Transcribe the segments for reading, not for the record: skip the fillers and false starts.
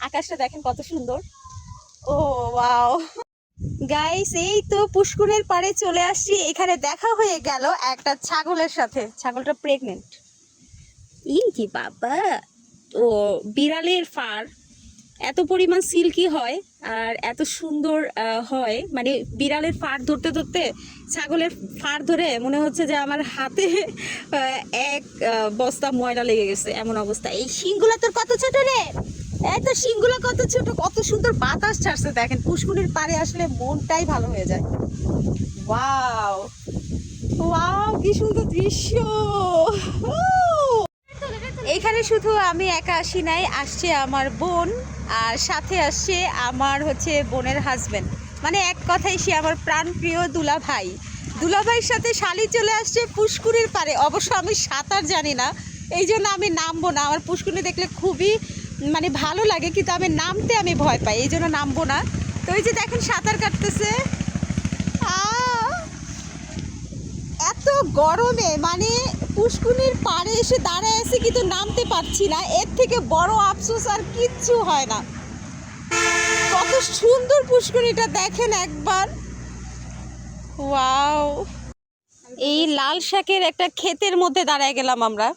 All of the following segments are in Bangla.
আকাশটা দেখেন কত সুন্দর। ও ওয়াও গাইস, এই তো পুষ্কুরের পাড়ে চলে আসছি। এখানে দেখা হয়ে গেল একটা ছাগলের সাথে। ছাগলটা প্রেগনেন্ট। কি বাবা, ও বিড়ালের ফার এত পরিমাণ সিল্কি হয় আর এত সুন্দর হয়, মানে বিড়ালের ফার ধরতে ধরতে ছাগলের ফার ধরে মনে হচ্ছে যে আমার হাতে এক বস্তা ময়লা লেগে গেছে, এমন অবস্থা। এই শিংগুলা তোর কত ছোট রে, এত শিংগুলা কত ছোট, কত সুন্দর বাতাস ছাড়ছে দেখেন। পুষ্কুনির পাড়ে আসলে মনটাই ভালো হয়ে যায়। ওয়াও ওয়াও, কি সুন্দর দৃশ্য। এখানে শুধু আমি একা আসি নাই, আসছে আমার বোন, আর সাথে আসছে আমার হচ্ছে বোনের হাজবেন্ড, মানে এক কথায় সে আমার প্রাণপ্রিয় দুলাভাই। দুলাভাইয়ের সাথে শালি চলে আসছে পুষ্কুনির পাড়ে। অবশ্য আমি সাঁতার জানি না, এই জন্য আমি নামবো না। আমার পুষ্কুনি দেখলে খুবই মানে ভালো লাগে, কিন্তু আমি নামতে আমি ভয় পাই, এই জন্য নামবো না। তো এই যে দেখেন সাঁতার কাটতেছে। এত গরমে মানে পুষ্কুনির পাড়ে এসে দাঁড়ায় আছি, কিন্তু নামতে পারছি না। এর থেকে বড় আফসোস আর কিচ্ছু হয় না। কত সুন্দর পুষ্কুনিটা দেখেন একবার। ওয়াও, এই লাল শাকের একটা ক্ষেতের মধ্যে দাঁড়ায় গেলাম আমরা।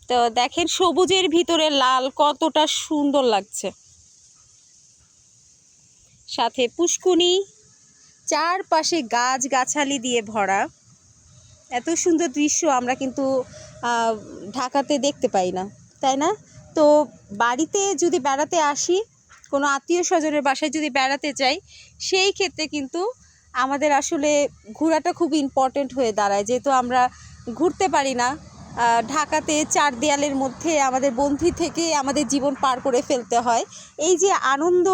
তো দেখেন সবুজের ভিতরে লাল কতটা সুন্দর লাগছে, সাথে পুষ্কুনি, চারপাশে গাছ গাছালি দিয়ে ভরা। এত সুন্দর দৃশ্য আমরা কিন্তু ঢাকাতে দেখতে পাই না, তাই না? তো বাড়িতে যদি বেড়াতে আসি, কোনো আত্মীয় স্বজনের বাসায় যদি বেড়াতে যাই, সেই ক্ষেত্রে কিন্তু আমাদের আসলে ঘোরাটা খুব ইম্পর্টেন্ট হয়ে দাঁড়ায়, যেহেতু আমরা ঘুরতে পারি না। ঢাকাতে চার দেয়ালের মধ্যে আমাদের বন্ধি থেকে আমাদের জীবন পার করে ফেলতে হয়। এই যে আনন্দ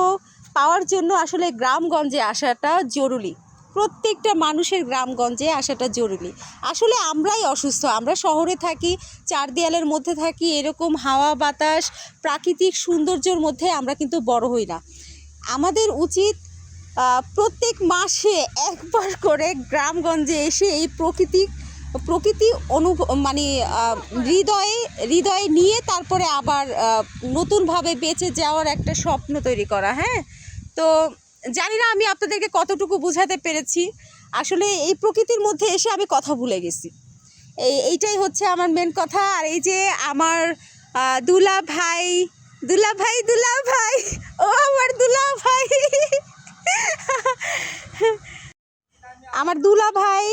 পাওয়ার জন্য আসলে গ্রামগঞ্জে আসাটা জরুরি। প্রত্যেকটা মানুষের গ্রামগঞ্জে আসাটা জরুরি। আসলে আমরাই অসুস্থ, আমরা শহরে থাকি, চার দেয়ালের মধ্যে থাকি, এরকম হাওয়া বাতাস প্রাকৃতিক সৌন্দর্যের মধ্যে আমরা কিন্তু বড় হই না। আমাদের উচিত প্রত্যেক মাসে একবার করে গ্রামগঞ্জে এসে এই প্রকৃতি মানে হৃদয়ে নিয়ে তারপরে আবার নতুনভাবে বেঁচে যাওয়ার একটা স্বপ্ন তৈরি করা। হ্যাঁ, তো জানি না আমি আপনাদেরকে কতটুকু বোঝাতে পেরেছি। আসলে এই প্রকৃতির মধ্যে এসে আমি কথা ভুলে গেছি, এইটাই হচ্ছে আমার মেন কথা। আর এই যে আমার দুলাভাই, দুলাভাই দুলাভাই, ও আমার দুলাভাই, আমার দুলাভাই,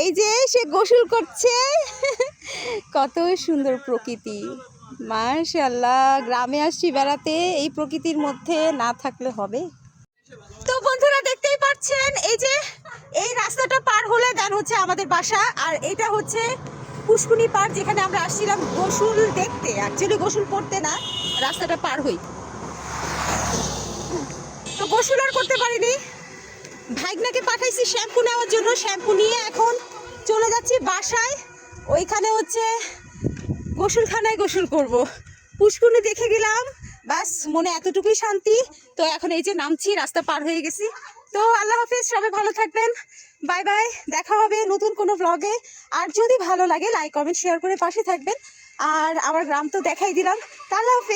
এই যে সে গোসল করছে। কত সুন্দর প্রকৃতি, মাশাআল্লাহ। গ্রামে আসছি বেড়াতে, এই প্রকৃতির মধ্যে না থাকলে হবে? তো বন্ধুরা দেখতেই পাচ্ছেন, এই যে এই রাস্তাটা পার হলে দেন হচ্ছে আমাদের বাসা। আর এটা হচ্ছে পুষ্কুনি পাড়, যেখানে আমরা আসছিলাম গোসল দেখতে, অ্যাকচুয়ালি গোসল করতে না, রাস্তাটা পার হই। তো গোসল আর করতে পারিনি, ভাইগনাকে পাঠাইছি শ্যাম্পু নেওয়ার জন্য। শ্যাম্পু নিয়ে এখন চলে যাচ্ছি বাসায়। ওইখানে হচ্ছে গোসলখানায় গোসল করব। পুষ্কুনি দেখে গেলাম, বাস মনে এতটুকুই শান্তি। তো এখন এই যে নামছি, রাস্তা পার হয়ে গেছি। তো আল্লাহ হাফেজ, সবাই ভালো থাকবেন, বাই বাই। দেখা হবে নতুন কোনো ব্লগে। আর যদি ভালো লাগে লাইক কমেন্ট শেয়ার করে পাশে থাকবেন। আর আমার গ্রাম তো দেখাই দিলাম। আল্লাহ হাফেজ।